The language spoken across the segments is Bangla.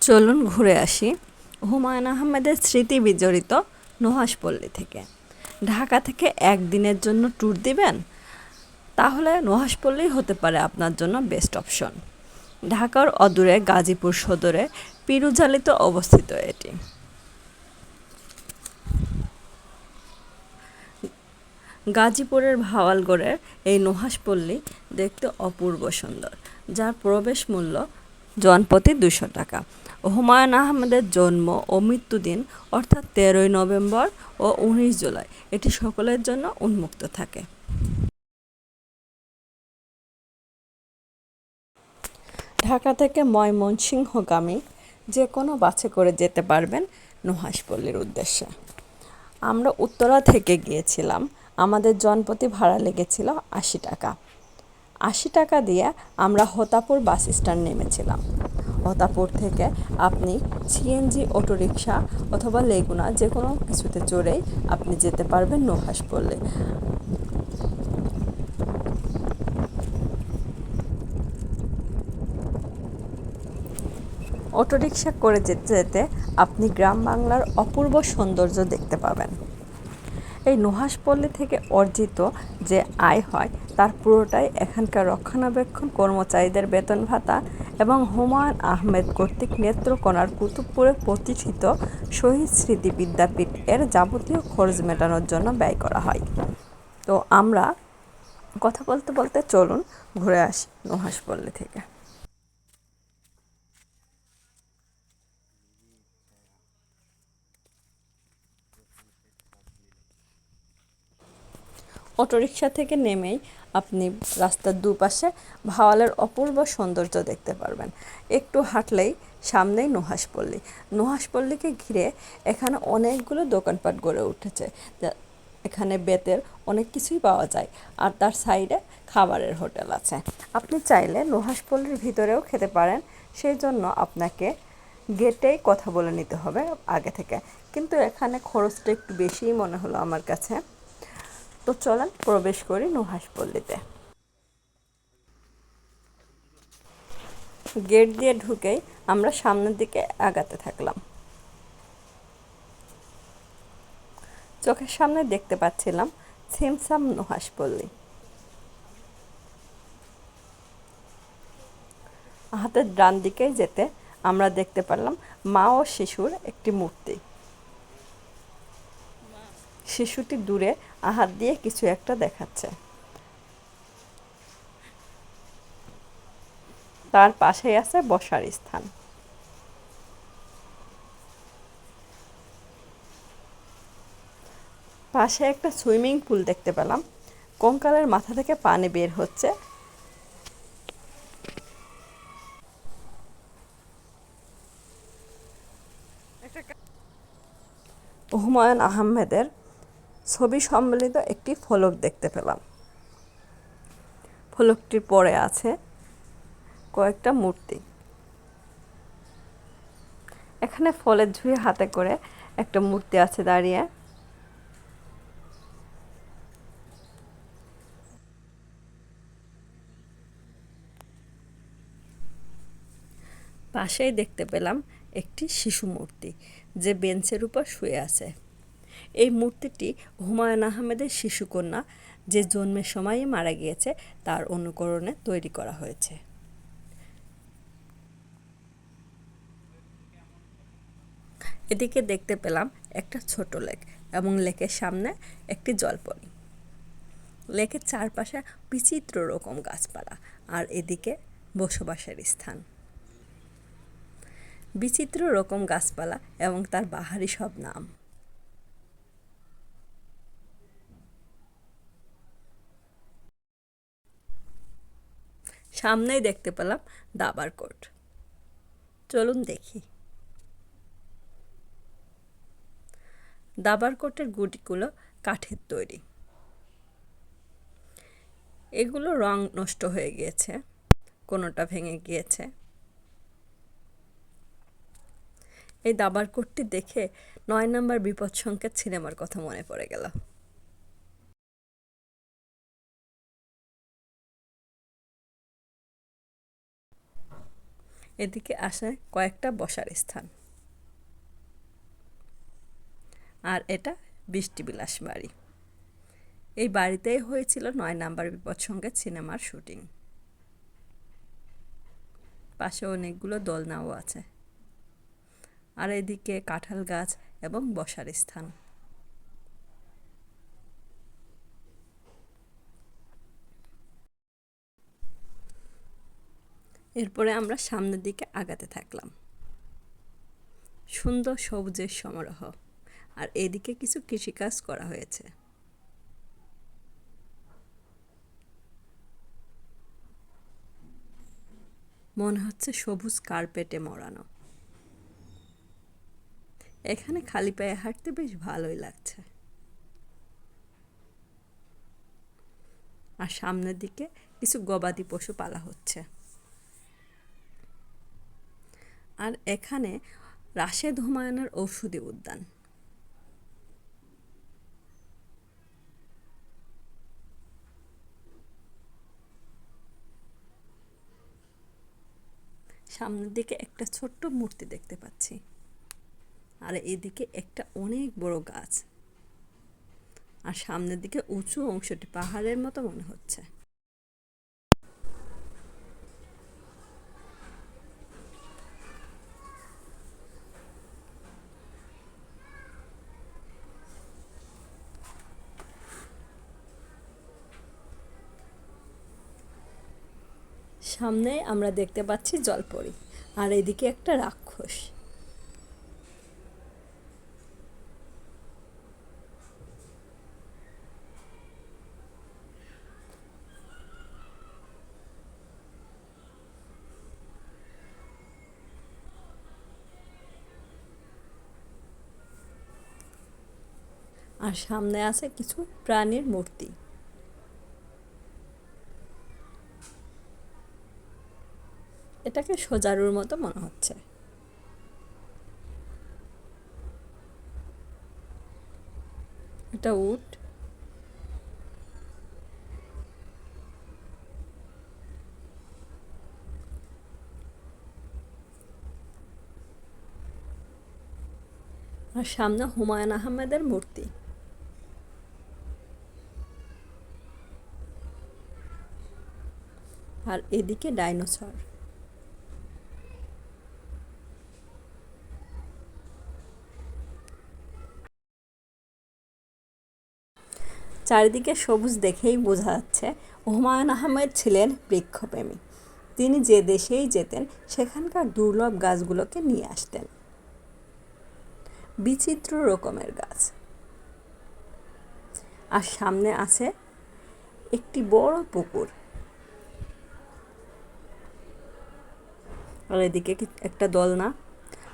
চলুন ঘুরে আসি হুমায়ুন আহমেদের স্মৃতি বিজড়িত নুহাশপল্লী থেকে। ঢাকা থেকে একদিনের জন্য ট্যুর দিবেন, তাহলে নুহাশপল্লী হতে পারে আপনার জন্য বেস্ট অপশন। ঢাকার অদূরে গাজীপুর সদরে পিরুজালিতে অবস্থিত এটি। গাজীপুরের ভাওয়ালগড়ের এই নুহাশপল্লী দেখতে অপূর্ব সুন্দর, যার প্রবেশ মূল্য জনপ্রতি 200 টাকা। হুমায়ুন আহমেদের জন্ম ও মৃত্যুদিন অর্থাৎ 13ই নভেম্বর ও 19 জুলাই এটি সকলের জন্য উন্মুক্ত থাকে। ঢাকা থেকে ময়মনসিংহগামী যে কোনো বাসে করে যেতে পারবেন নুহাশপল্লীর উদ্দেশ্যে। আমরা উত্তরা থেকে গিয়েছিলাম, আমাদের জনপ্রতি ভাড়া লেগেছিল 80 টাকা। 80 টাকা দিয়ে আমরা হোতাপুর বাস স্ট্যান্ড নেমেছিলাম। হোতাপুর থেকে আপনি সিএনজি, অটোরিকশা অথবা লেগুনা যে কোনো কিছুতে চড়েই আপনি যেতে পারবেন নুহাশপল্লী। অটোরিকশা করে যেতে যেতে আপনি গ্রাম বাংলার অপূর্ব সৌন্দর্য দেখতে পাবেন। এই নুহাশপল্লী থেকে অর্জিত যে আয় হয় তার পুরোটাই এখানকার রক্ষণাবেক্ষণ কর্মচারীদের বেতন ভাতা এবং হুমায়ুন আহমেদ কর্তৃক নেত্রকোনার কুতুবপুরে প্রতিষ্ঠিত শহীদ স্মৃতি বিদ্যাপীঠ এর যাবতীয় খরচ মেটানোর জন্য ব্যয় করা হয়। তো আমরা কথা বলতে বলতে চলুন ঘুরে আসি নুহাশপল্লী থেকে। অটোরিকশা থেকে নেমেই আপনি রাস্তার দুপাশে ভাওয়ালের অপূর্ব সৌন্দর্য দেখতে পারবেন। একটু হাঁটলেই সামনেই নুহাশপল্লী। নুহাশপল্লীকে ঘিরে এখানে অনেকগুলো দোকানপাট গড়ে উঠেছে। এখানে বেতের অনেক কিছুই পাওয়া যায়, আর তার সাইডে খাবারের হোটেল আছে। আপনি চাইলে নুহাশপল্লীর ভিতরেও খেতে পারেন, সেই জন্য আপনাকে গেটেই কথা বলে নিতে হবে আগে থেকে। কিন্তু এখানে খরচটা একটু বেশিই মনে হলো আমার কাছে। তো চলেন প্রবেশ করি নুহাশপল্লীতে। গেট দিয়ে ঢুকেই আমরা সামনের দিকে আগাতে থাকলাম। চোখের সামনে দেখতে পাচ্ছিলাম ছিমছাম নুহাশপল্লী। হাতের ডান দিকে যেতে আমরা দেখতে পারলাম মা ও শিশুর একটি মূর্তি। শিশুটি দূরে হাত দিয়ে কিছু একটা দেখাচ্ছে। তার পাশেই আছে বসার স্থান। পাশে একটা সুইমিং পুল দেখতে পেলাম। কঙ্কালের মাথা থেকে পানি বের হচ্ছে। হুমায়ুন আহমেদের ছবি সম্বলিত একটি ফলক দেখতে পেলাম। ফলকটির পরে আছে কয়েকটা মূর্তি। এখানে ফলের ঝুড়ি হাতে করে একটা মূর্তি আছে দাঁড়িয়ে। পাশেই দেখতে পেলাম একটি শিশু মূর্তি, যে বেঞ্চের উপর শুয়ে আছে। এই মূর্তিটি হুমায়ুন আহমেদের শিশুকন্যা, যে জন্মের সময়ই মারা গিয়েছে, তার অনুকরণে তৈরি করা হয়েছে। এদিকে দেখতে পেলাম একটা ছোট লেক এবং লেকের সামনে একটি জলপরি। লেকের চারপাশে বিচিত্র রকম গাছপালা, আর এদিকে বসবাসের স্থান। বিচিত্র রকম গাছপালা এবং তার বাহারি সব নাম। সামনেই দেখতে পেলাম দাবার কোর্ট। চলুন দেখি। দাবার কোর্টের গুটিগুলো কাঠের তৈরি। এগুলো রং নষ্ট হয়ে গিয়েছে, কোনোটা ভেঙে গিয়েছে। এই দাবার কোর্টটি দেখে 9 নম্বর বিপদ সংকেত সিনেমার কথা মনে পড়ে গেল। এদিকে আসে কয়েকটা বসার স্থান। আর এটা বৃষ্টিবিলাস বাড়ি। এই বাড়িতেই হয়েছিল ৯ নাম্বার বিপদসংকেত সিনেমার শুটিং। পাশে অনেকগুলো দোলনাও আছে। আর এদিকে কাঁঠাল গাছ এবং বসার স্থান। এরপরে আমরা সামনের দিকে আগাতে থাকলাম। সুন্দর সবুজের সমারোহ। আর এদিকে কিছু কৃষিকাজ করা হয়েছে। মনে হচ্ছে সবুজ কার্পেটে মোড়ানো। এখানে খালি পায়ে হাঁটতে বেশ ভালোই লাগছে। আর সামনের দিকে কিছু গবাদি পশু পালা হচ্ছে। আর এখানে রাশেদ হুমায়ুনের ঔষধি উদ্যান। সামনের দিকে একটা ছোট্ট মূর্তি দেখতে পাচ্ছি। আর এদিকে একটা অনেক বড় গাছ। আর সামনের দিকে উঁচু অংশটি পাহাড়ের মতো মনে হচ্ছে। সামনে আমরা দেখতে পাচ্ছি জলপরি। আর এদিকে একটা রাক্ষস। আর সামনে আছে কিছু প্রাণীর মূর্তি। এটাকে সজারুর মতো মনে হচ্ছে। এটা উট। আর সামনে হুমায়ুন আহমেদের মূর্তি। আর এদিকে ডাইনোসর। চারিদিকে সবুজ দেখেই বোঝা যাচ্ছে হুমায়ুন আহমেদ ছিলেন বৃক্ষপ্রেমী। তিনি যে দেশেই যেতেন সেখানকার দুর্লভ গাছগুলোকে নিয়ে আসতেন। বিচিত্র রকমের গাছ। আর সামনে আছে একটি বড় পুকুর। আর এদিকে একটা দোলনা।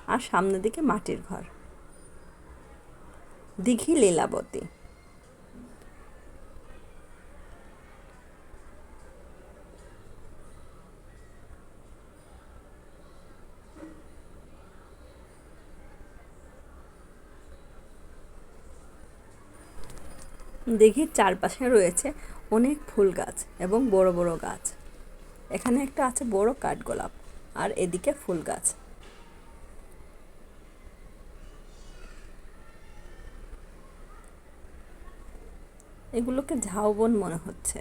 আর সামনের দিকে মাটির ঘর। দিঘি লীলাবতী। দিঘির চারপাশে রয়েছে অনেক ফুল গাছ এবং বড় বড় গাছ। এখানে একটা আছে বড় কাঠগোলাপ। আর এদিকে ফুল গাছ। এগুলোকে ঝাউবন মনে হচ্ছে।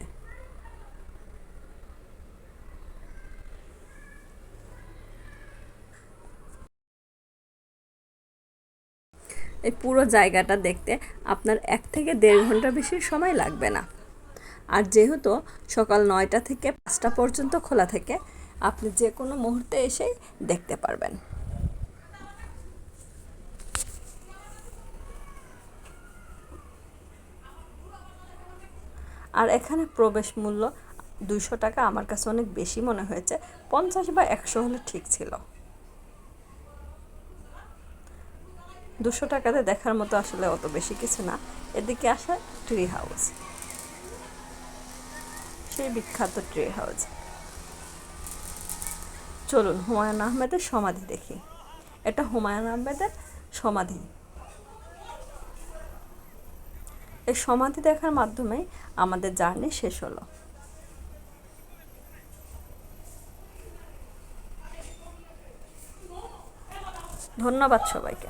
এই পুরো জায়গাটা দেখতে আপনার 1 থেকে 1.5 ঘন্টা বেশি সময় লাগবে না। আর যেহেতু সকাল 9টা থেকে 5টা পর্যন্ত খোলা থাকে, আপনি যে কোনো মুহূর্তে এসেই দেখতে পারবেন। আর এখানে প্রবেশ মূল্য 200 টাকা আমার কাছে অনেক বেশি মনে হয়েছে। 50 বা 100 হলে ঠিক ছিল। 200 টাকাতে দেখার মতো আসলে অত বেশি কিছু না। এদিকে আসে ট্রি হাউস। সেই বিখ্যাত ট্রি হাউস। চলুন হুমায়ুন আহমেদের সমাধি দেখি। এটা হুমায়ুন আহমেদের সমাধি। এই সমাধি দেখার মাধ্যমেই আমাদের জার্নি শেষ হলো। ধন্যবাদ সবাইকে।